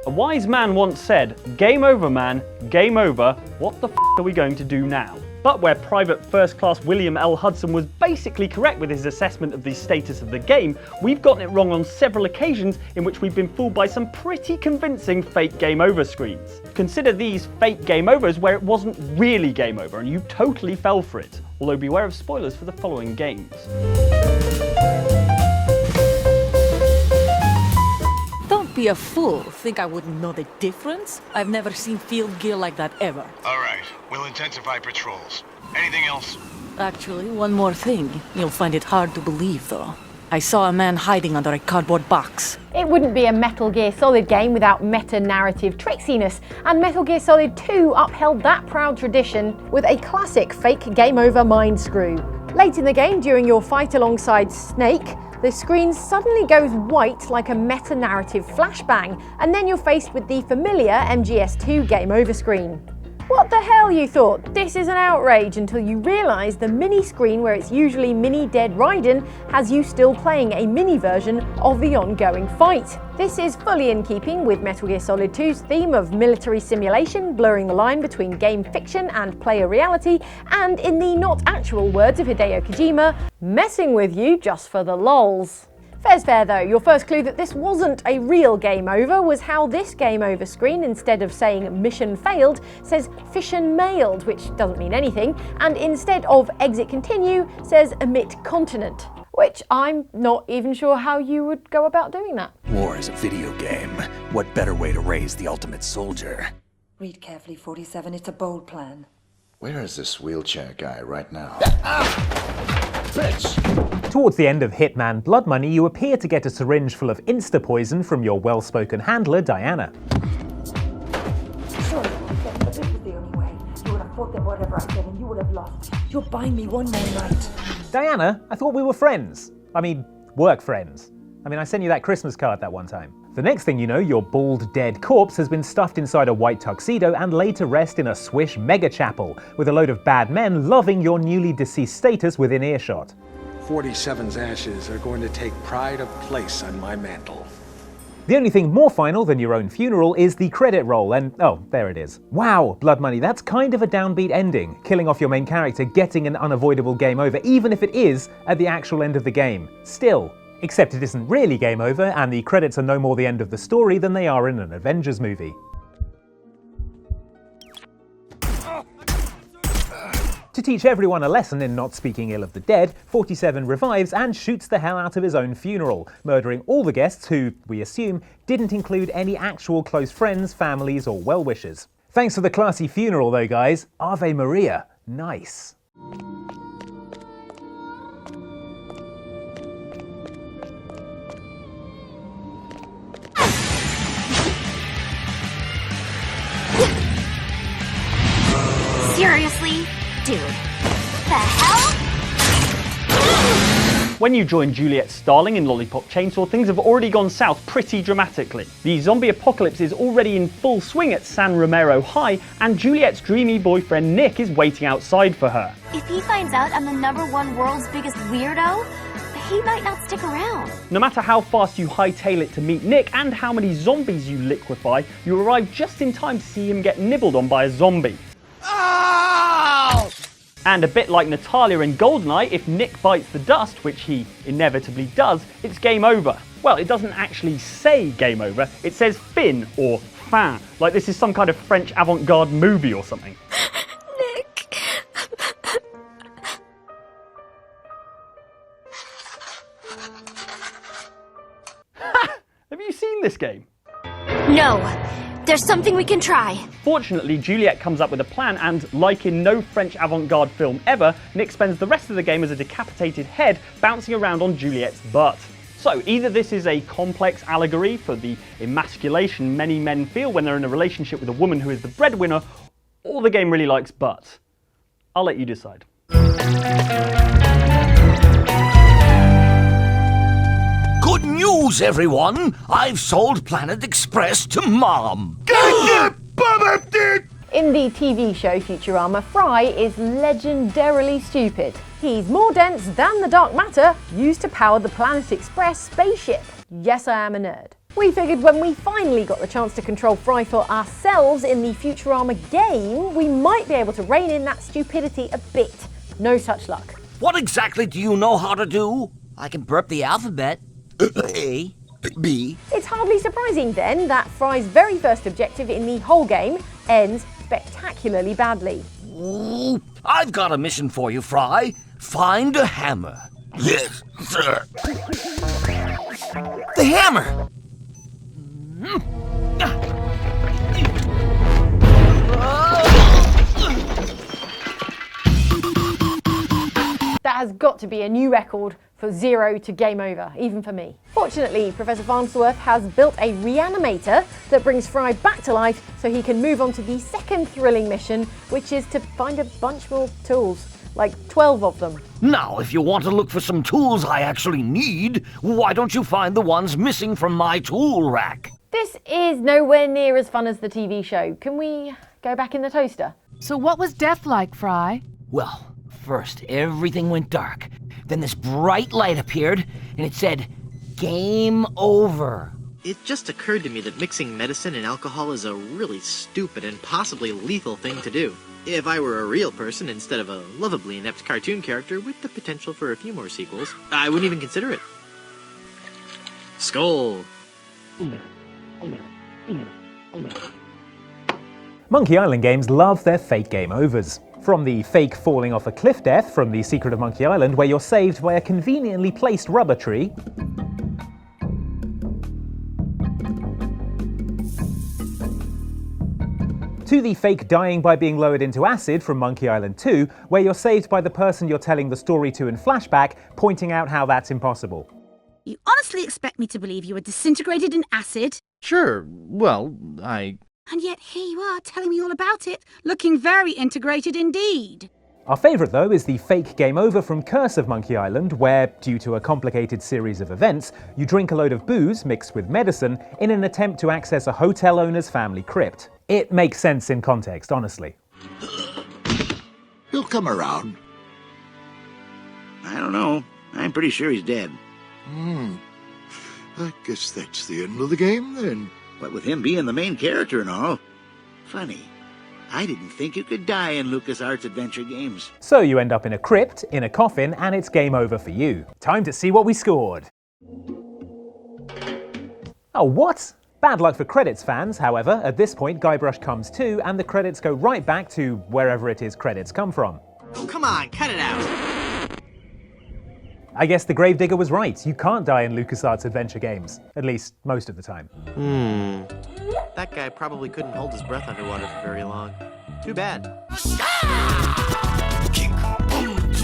A wise man once said, "Game over, man, game over. What the f are we going to do now?" But where Private First Class William L. Hudson was basically correct with his assessment of the status of the game, we've gotten it wrong on several occasions in which we've been fooled by some pretty convincing fake game over screens. Consider these fake game overs where it wasn't really game over and you totally fell for it, although beware of spoilers for the following games. Don't be a fool. Think I wouldn't know the difference? I've never seen field gear like that ever. All right, we'll intensify patrols. Anything else? Actually, one more thing. You'll find it hard to believe, though. I saw a man hiding under a cardboard box. It wouldn't be a Metal Gear Solid game without meta-narrative tricksiness, and Metal Gear Solid 2 upheld that proud tradition with a classic fake game over mind screw. Late in the game, during your fight alongside Snake, the screen suddenly goes white like a meta-narrative flashbang, and then you're faced with the familiar MGS2 game over screen. What the hell, you thought? This is an outrage, until you realise the mini screen where it's usually mini Dead Raiden has you still playing a mini version of the ongoing fight. This is fully in keeping with Metal Gear Solid 2's theme of military simulation, blurring the line between game fiction and player reality, and in the not actual words of Hideo Kojima, messing with you just for the lols. Fair's fair though, your first clue that this wasn't a real game over was how this game over screen, instead of saying mission failed, says Fission Mailed, which doesn't mean anything, and instead of exit continue, says omit continent. Which I'm not even sure how you would go about doing that. War is a video game. What better way to raise the ultimate soldier? Read carefully, 47. It's a bold plan. Where is this wheelchair guy right now? Bitch! Towards the end of Hitman Blood Money, you appear to get a syringe full of insta-poison from your well-spoken handler, Diana. Sorry, but this was the only way. You would have fought them whatever I said and you would have lost. You'll bind me one more night. Diana, I thought we were friends. I mean, work friends. I sent you that Christmas card that one time. The next thing you know, your bald, dead corpse has been stuffed inside a white tuxedo and laid to rest in a swish mega chapel, with a load of bad men loving your newly deceased status within earshot. 47's ashes are going to take pride of place on my mantle. The only thing more final than your own funeral is the credit roll, and oh, there it is. Wow, Blood Money, that's kind of a downbeat ending, killing off your main character, getting an unavoidable game over, even if it is at the actual end of the game. Still. Except it isn't really game over, and the credits are no more the end of the story than they are in an Avengers movie. To teach everyone a lesson in not speaking ill of the dead, 47 revives and shoots the hell out of his own funeral, murdering all the guests who, we assume, didn't include any actual close friends, families, or well-wishers. Thanks for the classy funeral though, guys. Ave Maria. Nice. Seriously? Dude. The hell? When you join Juliet Starling in Lollipop Chainsaw, things have already gone south pretty dramatically. The zombie apocalypse is already in full swing at San Romero High, and Juliet's dreamy boyfriend Nick is waiting outside for her. If he finds out I'm the #1 world's biggest weirdo, he might not stick around. No matter how fast you hightail it to meet Nick and how many zombies you liquefy, you arrive just in time to see him get nibbled on by a zombie. Ow! And a bit like Natalia in GoldenEye, if Nick bites the dust, which he inevitably does, it's game over. Well, it doesn't actually say game over, it says fin or fin, like this is some kind of French avant-garde movie or something. Nick. Have you seen this game? No. There's something we can try. Fortunately, Juliet comes up with a plan and, like in no French avant-garde film ever, Nick spends the rest of the game as a decapitated head bouncing around on Juliet's butt. So either this is a complex allegory for the emasculation many men feel when they're in a relationship with a woman who is the breadwinner, or the game really likes butt. I'll let you decide. Good news, everyone! I've sold Planet Express to Mom. In the TV show Futurama, Fry is legendarily stupid. He's more dense than the dark matter used to power the Planet Express spaceship. Yes, I am a nerd. We figured when we finally got the chance to control Fry for ourselves in the Futurama game, we might be able to rein in that stupidity a bit. No such luck. What exactly do you know how to do? I can burp the alphabet. A, B. It's hardly surprising then that Fry's very first objective in the whole game ends spectacularly badly. Ooh, I've got a mission for you, Fry. Find a hammer. Yes, sir. The hammer! That has got to be a new record for 0 to game over, even for me. Fortunately, Professor Farnsworth has built a reanimator that brings Fry back to life so he can move on to the second thrilling mission, which is to find a bunch more tools. Like 12 of them. Now, if you want to look for some tools I actually need, why don't you find the ones missing from my tool rack? This is nowhere near as fun as the TV show. Can we go back in the toaster? So what was death like, Fry? Well, first everything went dark. Then this bright light appeared, and it said, "Game over." It just occurred to me that mixing medicine and alcohol is a really stupid and possibly lethal thing to do. If I were a real person instead of a lovably inept cartoon character with the potential for a few more sequels, I wouldn't even consider it. Skull. Monkey Island games love their fake game overs. From the fake falling off a cliff death from The Secret of Monkey Island, where you're saved by a conveniently placed rubber tree, to the fake dying by being lowered into acid from Monkey Island 2, where you're saved by the person you're telling the story to in flashback, pointing out how that's impossible. You honestly expect me to believe you were disintegrated in acid? Sure, well, And yet here you are telling me all about it, looking very integrated indeed. Our favourite, though, is the fake game over from Curse of Monkey Island, where, due to a complicated series of events, you drink a load of booze mixed with medicine in an attempt to access a hotel owner's family crypt. It makes sense in context, honestly. He'll come around. I don't know. I'm pretty sure he's dead. I guess that's the end of the game, then. What with him being the main character and all. Funny. I didn't think you could die in LucasArts adventure games. So you end up in a crypt, in a coffin, and it's game over for you. Time to see what we scored. Oh, what? Bad luck for credits fans, however. At this point, Guybrush comes to, and the credits go right back to wherever it is credits come from. Oh, come on, cut it out. I guess the Gravedigger was right. You can't die in LucasArts adventure games. At least, most of the time. That guy probably couldn't hold his breath underwater for very long. Too bad.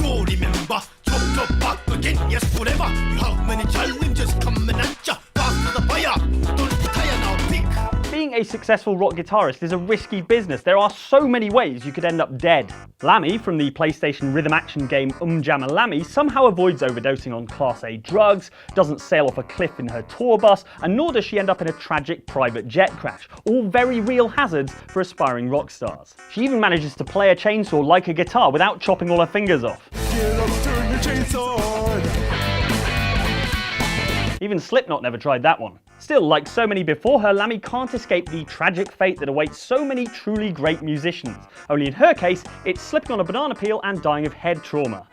Remember, chop back again, yes, forever. You have many challenges coming at ya. Fast to the fire, don't retire now, pick. Being a successful rock guitarist is a risky business. There are so many ways you could end up dead. Lammy from the PlayStation rhythm action game Jamma Lammy somehow avoids overdosing on Class A drugs, doesn't sail off a cliff in her tour bus, and nor does she end up in a tragic private jet crash. All very real hazards for aspiring rock stars. She even manages to play a chainsaw like a guitar without chopping all her fingers off. Turn your chainsaw on. Even Slipknot never tried that one. Still, like so many before her, Lammy can't escape the tragic fate that awaits so many truly great musicians. Only in her case, it's slipping on a banana peel and dying of head trauma.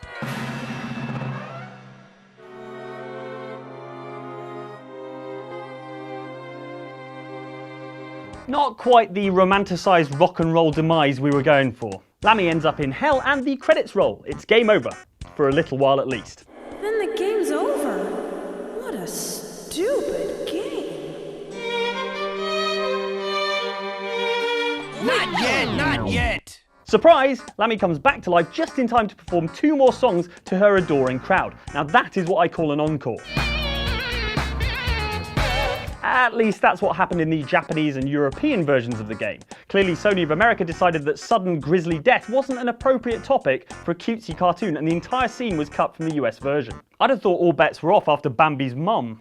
Not quite the romanticised rock and roll demise we were going for. Lammy ends up in hell and the credits roll. It's game over. For a little while at least. Then the game's over. What a stupid game. Not yet, not yet. Surprise! Lammy comes back to life just in time to perform 2 more songs to her adoring crowd. Now that is what I call an encore. At least that's what happened in the Japanese and European versions of the game. Clearly Sony of America decided that sudden grisly death wasn't an appropriate topic for a cutesy cartoon, and the entire scene was cut from the US version. I'd have thought all bets were off after Bambi's mum.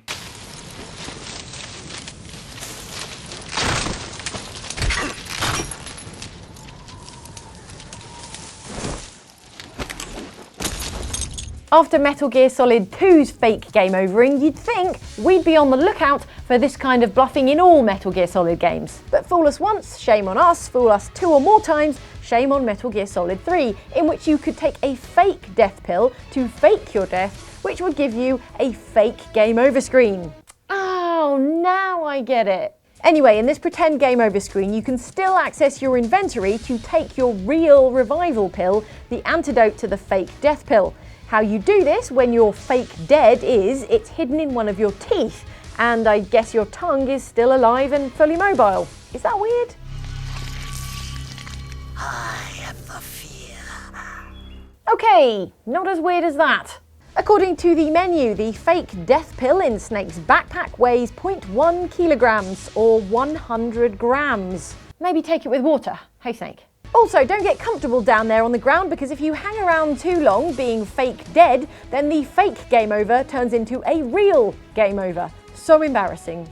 After Metal Gear Solid 2's fake game overing, you'd think we'd be on the lookout for for this kind of bluffing in all Metal Gear Solid games. But fool us once, shame on us. Fool us 2 or more times, shame on Metal Gear Solid 3, in which you could take a fake death pill to fake your death, which would give you a fake game over screen. Oh, now I get it. Anyway, in this pretend game over screen, you can still access your inventory to take your real revival pill, the antidote to the fake death pill. How you do this when you're fake dead is it's hidden in one of your teeth, and I guess your tongue is still alive and fully mobile. Is that weird? I am the fear. Okay, not as weird as that. According to the menu, the fake death pill in Snake's backpack weighs 0.1 kilograms or 100 grams. Maybe take it with water. Hey, Snake. Also, don't get comfortable down there on the ground, because if you hang around too long being fake dead, then the fake game over turns into a real game over. So embarrassing.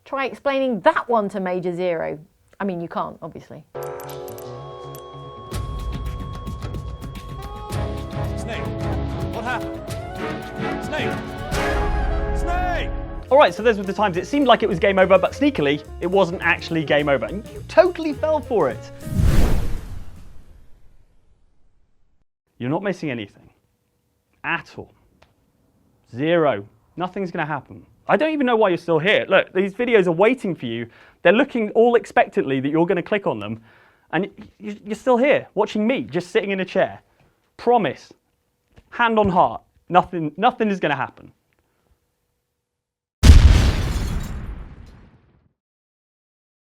Try explaining that one to Major Zero. I mean, you can't, obviously. Snake, what happened? Snake! Snake! Alright, so those were the times it seemed like it was game over, but sneakily, it wasn't actually game over, and you totally fell for it. You're not missing anything. At all. Zero. Nothing's going to happen. I don't even know why you're still here. Look, these videos are waiting for you. They're looking all expectantly that you're going to click on them, and you're still here, watching me, just sitting in a chair. Promise. Hand on heart. Nothing is going to happen.